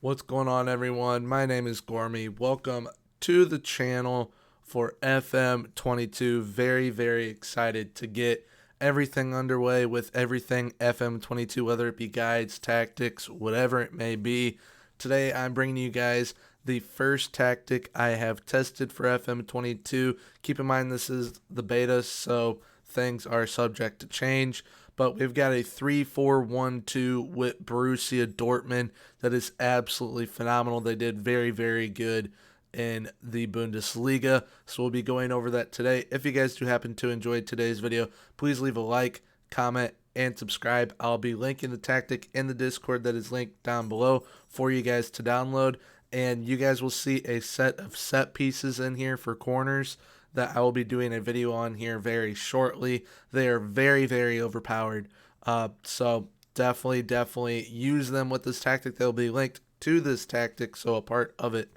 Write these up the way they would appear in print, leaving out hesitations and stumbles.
What's going on, everyone? My name is Gormy. Welcome to the channel for FM22. Very excited to get everything underway with everything FM22, whether it be guides, tactics, whatever it may be. Today, I'm bringing you guys the first tactic I have tested for FM22. Keep in mind, this is the beta, so things are subject to change. But we've got a 3-4-1-2 with Borussia Dortmund that is absolutely phenomenal. They did very good in the Bundesliga, so we'll be going over that today. If you guys do happen to enjoy today's video, please leave a like, comment, and subscribe. I'll be linking the tactic in the Discord that is linked down below for you guys to download, and you guys will see a set of set pieces in here for corners that I will be doing a video on here very shortly. They are very overpowered. So definitely use them with this tactic. They'll be linked to this tactic, so a part of it.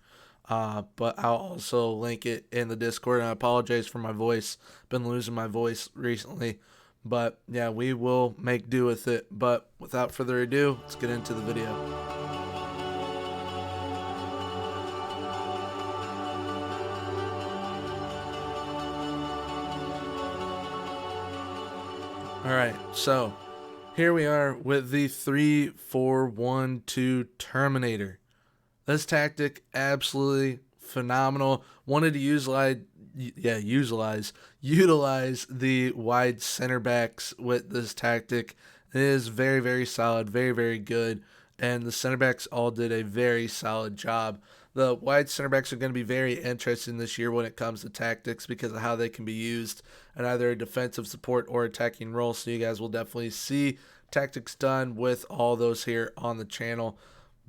But I'll also link it in the Discord. And I apologize for my voice. Been losing my voice recently. But yeah, we will make do with it. But without further ado, let's get into the video. Alright, so here we are with the 3-4-1-2 Terminator. This tactic, absolutely phenomenal. Wanted to utilize the wide center backs with this tactic. It is very solid, very good, and the center backs all did a very solid job. The wide center backs are going to be very interesting this year when it comes to tactics because of how they can be used in either a defensive support or attacking role. So you guys will definitely see tactics done with all those here on the channel.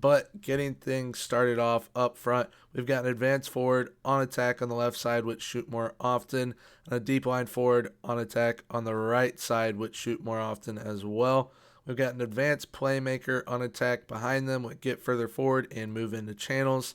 But getting things started off up front, we've got an advanced forward on attack on the left side, which shoot more often, and a deep line forward on attack on the right side, which shoot more often as well. We've got an advanced playmaker on attack behind them, which get further forward and move into channels.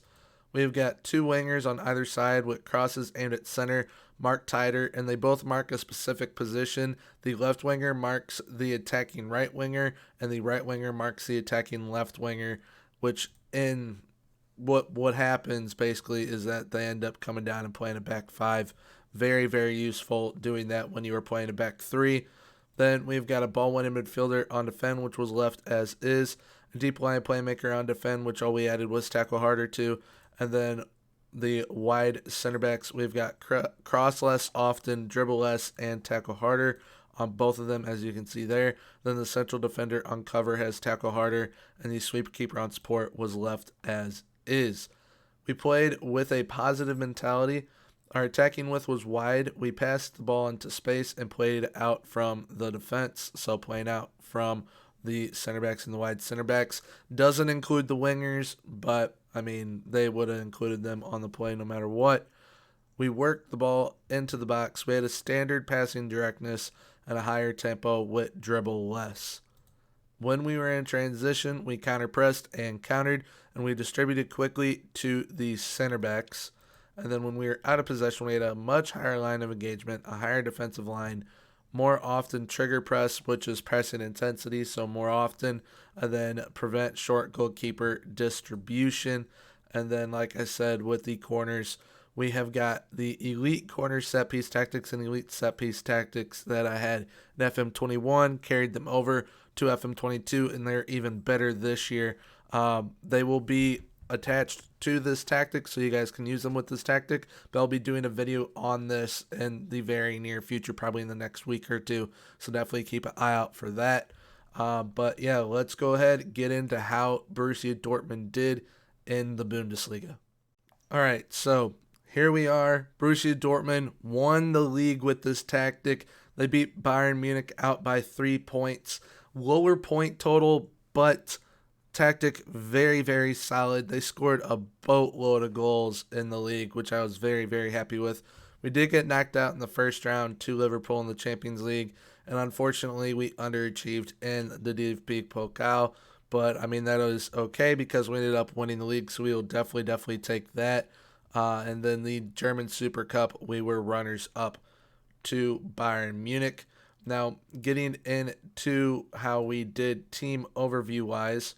We've got two wingers on either side with crosses aimed at center, marked tighter, and they both mark a specific position. The left winger marks the attacking right winger, and the right winger marks the attacking left winger, which in what happens basically is that they end up coming down and playing a back five. Very useful doing that when you were playing a back three. Then we've got a ball-winning midfielder on defend, which was left as is. A deep line playmaker on defend, which all we added was tackle harder to. And then the wide center backs, we've got cross less often, dribble less, and tackle harder on both of them, as you can see there. Then the central defender on cover has tackle harder, and the sweeper keeper on support was left as is. We played with a positive mentality. Our attacking width was wide. We passed the ball into space and played out from the defense, so playing out from the center backs and the wide center backs. Doesn't include the wingers, but I mean, they would have included them on the play no matter what. We worked the ball into the box. We had a standard passing directness and a higher tempo with dribble less. When we were in transition, we counter-pressed and countered, and we distributed quickly to the center backs. And then when we were out of possession, we had a much higher line of engagement, a higher defensive line, more often trigger press, which is pressing intensity, so more often, and then prevent short goalkeeper distribution. And then, like I said, with the corners, we have got the elite corner set piece tactics and elite set piece tactics that I had in FM21, carried them over to FM22, and they're even better this year. They will be attached to this tactic so you guys can use them with this tactic, but I'll be doing a video on this in the very near future, probably in the next week or two, so definitely keep an eye out for that. But yeah, let's go ahead and get into how Borussia Dortmund did in the Bundesliga. Alright, so here we are. Borussia Dortmund won the league with this tactic. They beat Bayern Munich out by 3 points. Lower point total, but tactic very solid. They scored a boatload of goals in the league, which I was very happy with. We did get knocked out in the first round to Liverpool in the Champions League, and unfortunately we underachieved in the DFB Pokal, but I mean that was okay because we ended up winning the league, so we will definitely take that. And then the German Super Cup, we were runners up to Bayern Munich. Now, getting into how we did team overview wise,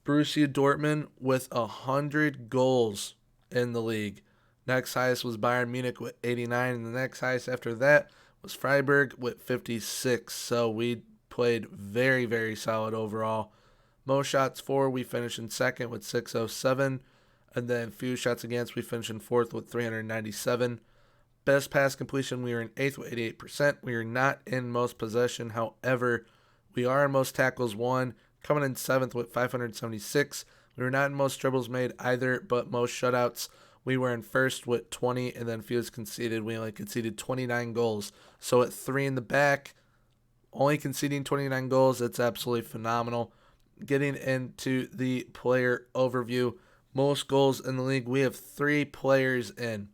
Borussia Dortmund with 100 goals in the league. Next highest was Bayern Munich with 89, and the next highest after that was Freiburg with 56. So we played very, very solid overall. Most shots for, we finished in second with 607. And then few shots against, we finished in fourth with 397. Best pass completion, we were in eighth with 88%. We are not in most possession. However, we are in most tackles won, coming in seventh with 576. We were not in most dribbles made either, but most shutouts, we were in first with 20, and then fewest conceded. We only conceded 29 goals. So at 3 in the back, only conceding 29 goals, it's absolutely phenomenal. Getting into the player overview, most goals in the league, we have 3 players in.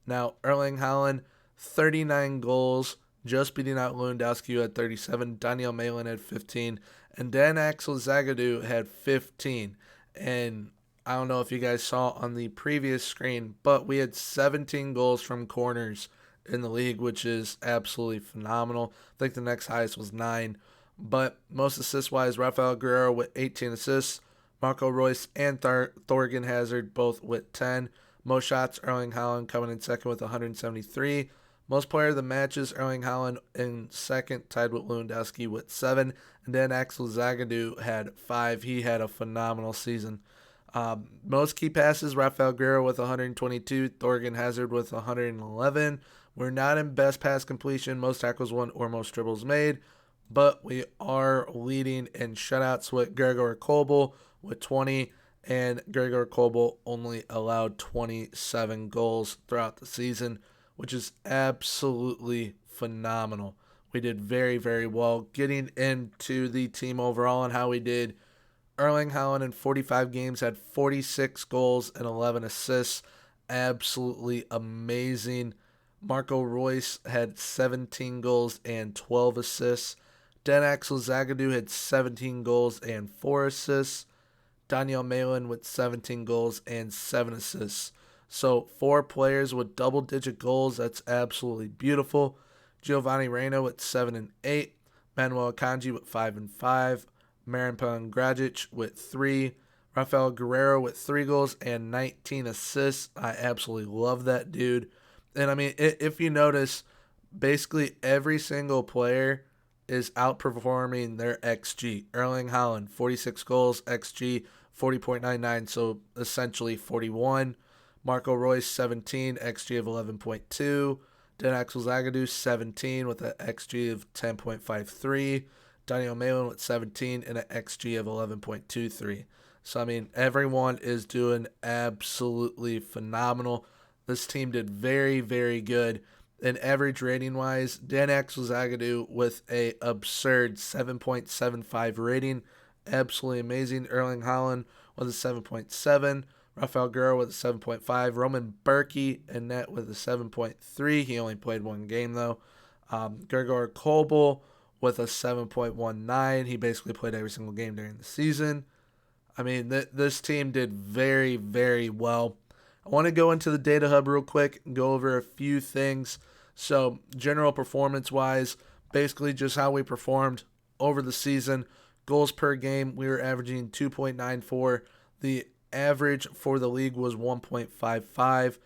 Now, Erling Haaland, 39 goals, just beating out Lewandowski, who had 37. Daniel Malin had 15. And then Axel Zagadou had 15. And I don't know if you guys saw on the previous screen, but we had 17 goals from corners in the league, which is absolutely phenomenal. I think the next highest was 9. But most assist-wise, Rafael Guerrero with 18 assists. Marco Reus and Thorgan Hazard both with 10. Most shots, Erling Haaland coming in second with 173. Most player of the matches, Erling Haaland in second, tied with Lewandowski with 7. And then Axel Zagadou had 5. He had a phenomenal season. Most key passes, Rafael Guerrero with 122. Thorgan Hazard with 111. We're not in best pass completion, most tackles won, or most dribbles made. But we are leading in shutouts with Gregor Kobel with 20. And Gregor Kobel only allowed 27 goals throughout the season, which is absolutely phenomenal. We did very, very well. Getting into the team overall and how we did, Erling Haaland in 45 games had 46 goals and 11 assists. Absolutely amazing. Marco Reus had 17 goals and 12 assists. Then Axel Zagadou had 17 goals and 4 assists. Daniel Malin with 17 goals and 7 assists. So 4 players with double-digit goals. That's absolutely beautiful. Giovanni Reina with 7 and 8. Manuel Akanji with 5 and 5. Marin Grajic with 3. Rafael Guerrero with 3 goals and 19 assists. I absolutely love that dude. And I mean, if you notice, basically every single player is outperforming their XG. Erling Haaland, 46 goals, XG 40.99, so essentially 41. Marco Reus, 17, XG of 11.2. Then Axel Zagadou, 17 with an XG of 10.53. Daniel Malin with 17 and an XG of 11.23. So, I mean, everyone is doing absolutely phenomenal. This team did very, very good. And average rating-wise, Dan Axel Zagadou with a absurd 7.75 rating. Absolutely amazing. Erling Haaland with a 7.7. Rafael Guerrero with a 7.5. Roman Berkey in net with a 7.3. He only played 1 game, though. Gregor Kobel with a 7.19. He basically played every single game during the season. I mean, this team did very, very well. I want to go into the data hub real quick and go over a few things. So, general performance-wise, basically just how we performed over the season. Goals per game, we were averaging 2.94. The average for the league was 1.55.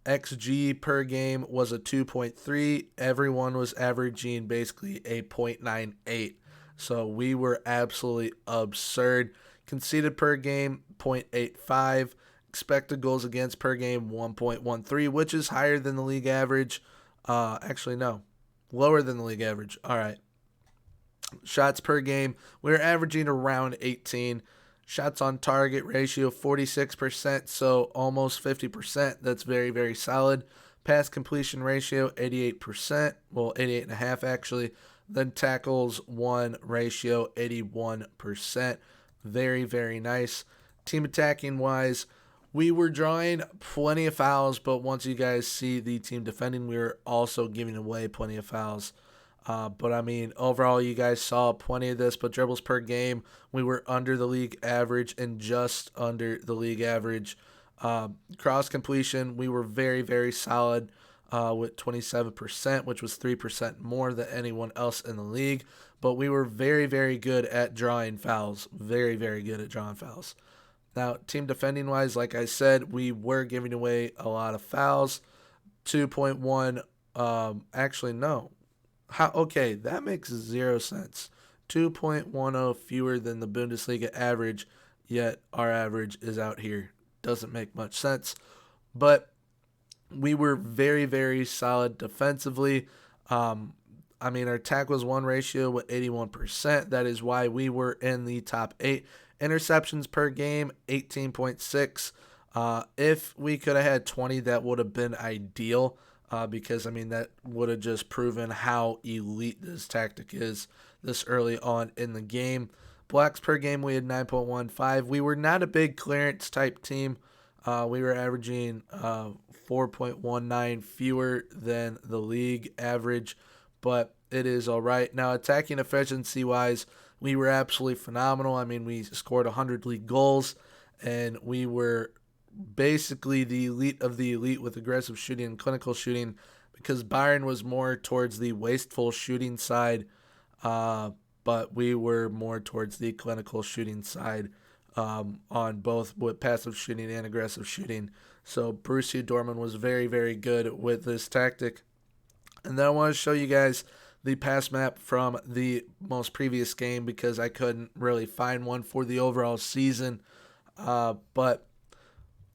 XG per game was a 2.3. Everyone was averaging basically a 0.98. So, we were absolutely absurd. Conceded per game, 0.85. Expected goals against per game, 1.13, which is higher than the league average. Actually, no. Lower than the league average. All right. Shots per game, we're averaging around 18. Shots on target ratio, 46%, so almost 50%. That's very, very solid. Pass completion ratio, 88%. Well, 88.5 actually. Then tackles won ratio, 81%. Very, very nice. Team attacking wise, we were drawing plenty of fouls, but once you guys see the team defending, we were also giving away plenty of fouls. But I mean, overall, you guys saw plenty of this, but dribbles per game, we were under the league average and just under the league average. Cross completion, we were very, very solid. with 27%, which was 3% more than anyone else in the league. But we were very, very good at drawing fouls. Very, very good at drawing fouls. Now, team defending wise, like I said, we were giving away a lot of fouls. 2.1. Actually, no. Okay, that makes 0 sense. 2.10 fewer than the Bundesliga average, yet our average is out here. Doesn't make much sense. But we were very, very solid defensively. Our tackles won ratio with 81%. That is why we were in the top 8. Interceptions per game, 18.6. If we could have had 20, that would have been ideal because, that would have just proven how elite this tactic is this early on in the game. Blocks per game, we had 9.15. We were not a big clearance type team. We were averaging 4.19 fewer than the league average, but it is all right. Now, attacking efficiency-wise, we were absolutely phenomenal. We scored 100 league goals, and we were basically the elite of the elite with aggressive shooting and clinical shooting because Bayern was more towards the wasteful shooting side, but we were more towards the clinical shooting side on both with passive shooting and aggressive shooting. So Borussia Dortmund was very, very good with this tactic. And then I want to show you guys the pass map from the most previous game because I couldn't really find one for the overall season. But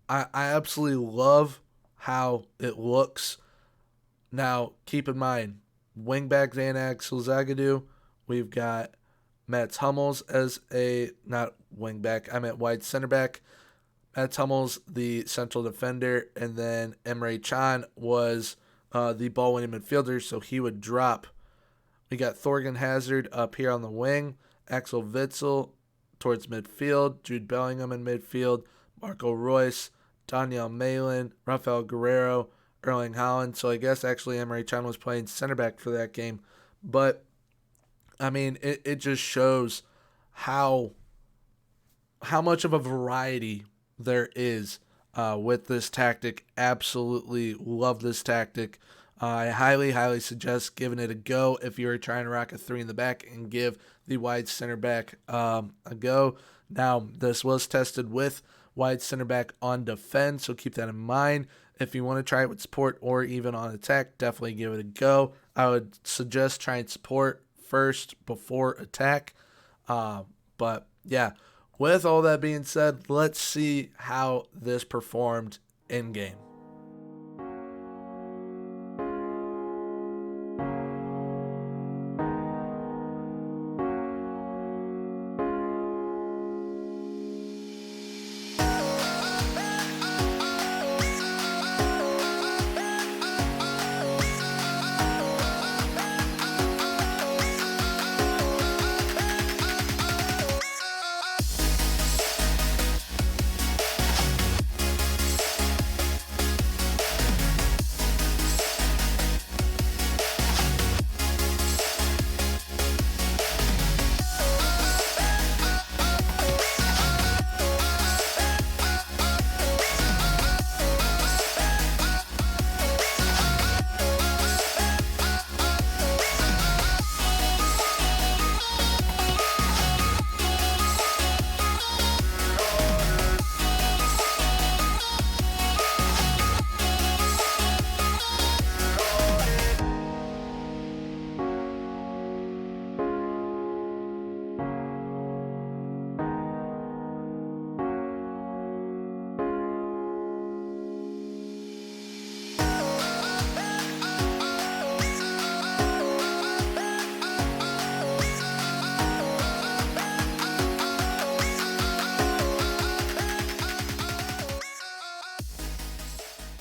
I absolutely love how it looks. Now, keep in mind, wingback Axel Zagadou. We've got Mats Hummels as not wingback, I meant wide center back. Mats Hummels, the central defender, and then Emre Can was the ball-winning midfielder, so he would drop. We got Thorgan Hazard up here on the wing, Axel Witsel towards midfield, Jude Bellingham in midfield, Marco Reus, Daniel Malin, Rafael Guerrero, Erling Haaland. So I guess actually Emre Can was playing center back for that game. But, it just shows how much of a variety there is with this tactic. Absolutely love this tactic. I highly, highly suggest giving it a go if you're trying to rock a 3 in the back and give the wide center back a go. Now, this was tested with wide center back on defense, so keep that in mind. If you want to try it with support or even on attack, definitely give it a go. I would suggest trying support first before attack. But yeah, with all that being said, let's see how this performed in game.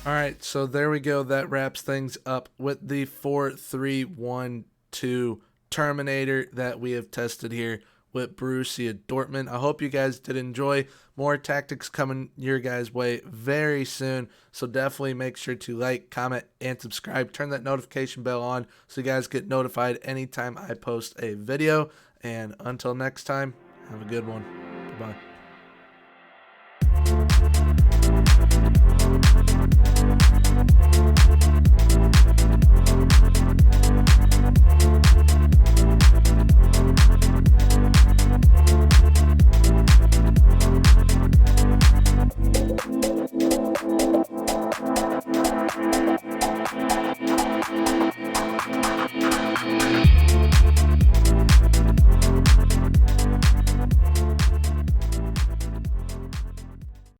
All right, so there we go. That wraps things up with the 4-3-1-2 Terminator that we have tested here with Borussia Dortmund. I hope you guys did enjoy. More tactics coming your guys' way very soon, so definitely make sure to like, comment, and subscribe. Turn that notification bell on so you guys get notified anytime I post a video. And until next time, have a good one. Bye-bye.